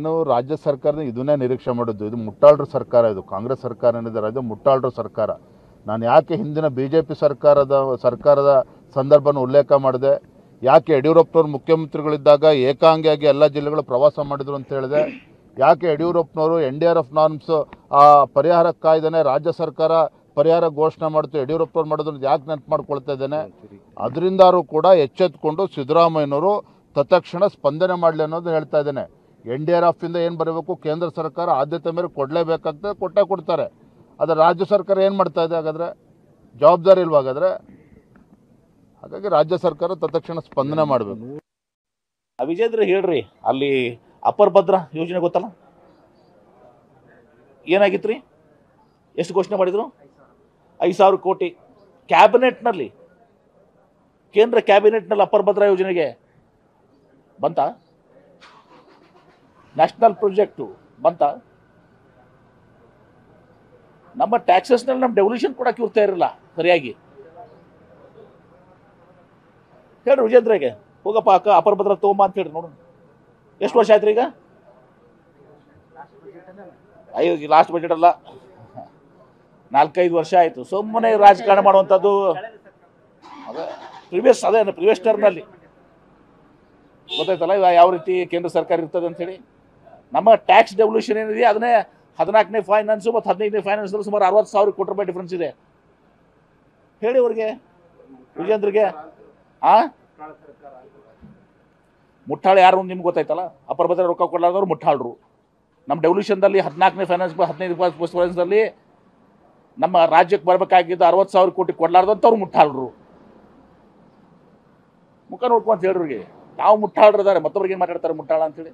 ನಾನು ರಾಜ್ಯ ಸರ್ಕಾರದ ಇದನ್ನೇ ನಿರೀಕ್ಷೆ ಮಾಡಿದ್ದು. ಇದು ಮುಟ್ಟಾಳ್ರ ಸರ್ಕಾರ, ಇದು ಕಾಂಗ್ರೆಸ್ ಸರ್ಕಾರ ಏನಿದ್ದಾರೆ ಇದು ಮುಟ್ಟಾಳ್ರ ಸರ್ಕಾರ. ನಾನು ಯಾಕೆ ಹಿಂದಿನ BJP ಸರ್ಕಾರದ ಸಂದರ್ಭನ ಉಲ್ಲೇಖ ಮಾಡಿದೆ, ಯಾಕೆ ಯಡಿಯೂರಪ್ಪನವ್ರು ಮುಖ್ಯಮಂತ್ರಿಗಳಿದ್ದಾಗ ಏಕಾಂಗಿಯಾಗಿ ಎಲ್ಲ ಜಿಲ್ಲೆಗಳು ಪ್ರವಾಸ ಮಾಡಿದ್ರು ಅಂತ ಹೇಳಿದೆ, ಯಾಕೆ ಯಡಿಯೂರಪ್ಪನವರು NDRF ನಾರ್ಮ್ಸ್ ಆ ಪರಿಹಾರ ಕಾಯ್ದೆನೇ ರಾಜ್ಯ ಸರ್ಕಾರ ಪರಿಹಾರ ಘೋಷಣೆ ಮಾಡ್ತು ಯಡಿಯೂರಪ್ಪನವ್ರು ಮಾಡೋದನ್ನು ಯಾಕೆ ನೆನಪು ಮಾಡ್ಕೊಳ್ತಾ ಇದ್ದೇನೆ. ಅದರಿಂದಾರು ಕೂಡ ಎಚ್ಚೆತ್ಕೊಂಡು ಸಿದ್ದರಾಮಯ್ಯನವರು ತತ್ಕ್ಷಣ ಸ್ಪಂದನೆ ಮಾಡಲಿ ಅನ್ನೋದು ಹೇಳ್ತಾ ಇದ್ದೇನೆ. NDRF ಇಂದ ಏನು ಬರಬೇಕು, ಕೇಂದ್ರ ಸರ್ಕಾರ ಆದ್ಯತೆ ಮೇಲೆ ಕೊಡಲೇಬೇಕಾಗ್ತದೆ, ಕೊಡ್ತಾರೆ. ಆದರೆ ರಾಜ್ಯ ಸರ್ಕಾರ ಏನು ಮಾಡ್ತಾ ಇದೆ, ಹಾಗಾದರೆ ಜವಾಬ್ದಾರಿ ಇಲ್ವಾ ಹಾಗಾದರೆ? ಹಾಗಾಗಿ ರಾಜ್ಯ ಸರ್ಕಾರ ತತ್ಕ್ಷಣ ಸ್ಪಂದನೆ ಮಾಡಬೇಕು. ವಿಜೇಂದ್ರ ಹೇಳ್ರಿ, ಅಲ್ಲಿ ಅಪರ್ ಭದ್ರಾ ಯೋಜನೆ ಗೊತ್ತಲ್ಲ, ಏನಾಗಿತ್ತು ರೀ? ಎಷ್ಟು ಘೋಷಣೆ ಮಾಡಿದ್ರು? 5,000 ಕೋಟಿ ಕ್ಯಾಬಿನೆಟ್ನಲ್ಲಿ, ಕೇಂದ್ರ ಕ್ಯಾಬಿನೆಟ್ನಲ್ಲಿ ಅಪರ್ ಭದ್ರಾ ಯೋಜನೆಗೆ ಬಂತ? ನ್ಯಾಷನಲ್ ಪ್ರಾಜೆಕ್ಟು ಬಂತ? ನಮ್ಮ ಟ್ಯಾಕ್ಸಸ್ನಲ್ಲಿ ನಮ್ಮ ಡೆವಲ್ಯೂಷನ್ ಕೊಡಕ್ಕೆ ಇರ್ತಾ ಇರಲಿಲ್ಲ ಸರಿಯಾಗಿ. ಹೇಳ್ರಿ ವಿಜೇಂದ್ರಗೆ, ಹೋಗಪ್ಪ ಅಕ್ಕ ಅಪರ್ ಭದ್ರಾ ತಗೊಂಬ ಅಂತ ಹೇಳ್ರಿ ನೋಡೋಣ. ಎಷ್ಟು ವರ್ಷ ಆಯ್ತು ಈಗ? ಲಾಸ್ಟ್ ಬಜೆಟ್ ಅಲ್ಲ, 4-5 ವರ್ಷ ಆಯಿತು. ಸುಮ್ಮನೆ ರಾಜಕಾರಣ ಮಾಡುವಂಥದ್ದು. ಅದೇ ಪ್ರಿವಿಯಸ್ ಟರ್ಮ್ನಲ್ಲಿ ಗೊತ್ತಾಯ್ತಲ್ಲ ಯಾವ ರೀತಿ ಕೇಂದ್ರ ಸರ್ಕಾರ ಇರ್ತದೆ ಅಂಥೇಳಿ. ನಮ್ಮ ಟ್ಯಾಕ್ಸ್ ಡೆವಲ್ಯೂಷನ್ ಏನಿದೆ ಅದನ್ನೇ 14ನೇ ಫೈನಾನ್ಸು ಮತ್ತು 15ನೇ ಫೈನಾನ್ಸಲ್ಲಿ ಸುಮಾರು 60,000 ಕೋಟಿ ರೂಪಾಯಿ ಡಿಫ್ರೆನ್ಸ್ ಇದೆ. ಹೇಳಿ ಅವ್ರಿಗೆ, ವಿಜೇಂದ್ರಿಗೆ. ಮುಟ್ಟಾಳು ಯಾರು ನಿಮ್ಗೆ ಗೊತ್ತಾಯ್ತಲ್ಲ, ಅಪರ ಭದ್ರಾ ರೊಕ್ಕ ಕೊಡಲಾರ್ದವ್ರು ಮುಟ್ಟಾಳ್ರು. ನಮ್ಮ ಡೆವಲ್ಯೂಷನ್ದಲ್ಲಿ 14ನೇ ಫೈನಾನ್ಸ್ 15ನೇ ಫೈನಾನ್ಸಲ್ಲಿ ನಮ್ಮ ರಾಜ್ಯಕ್ಕೆ ಬರಬೇಕಾಗಿದ್ದು 60,000 ಕೋಟಿ ಕೊಡಲಾರ್ದಂಥವ್ರು ಮುಟ್ಟಾಳ್ರು. ಮುಖ ನೋಡ್ಕೊಂತ ಹೇಳ್ರಿಗೆ, ನಾವು ಮುಟ್ಟಾಳ್ರು ಇದ್ದಾರೆ, ಮತ್ತೊಬ್ರಿಗೆ ಏನು ಮಾತಾಡ್ತಾರೆ ಮುಟ್ಟಾಳ ಅಂತೇಳಿ.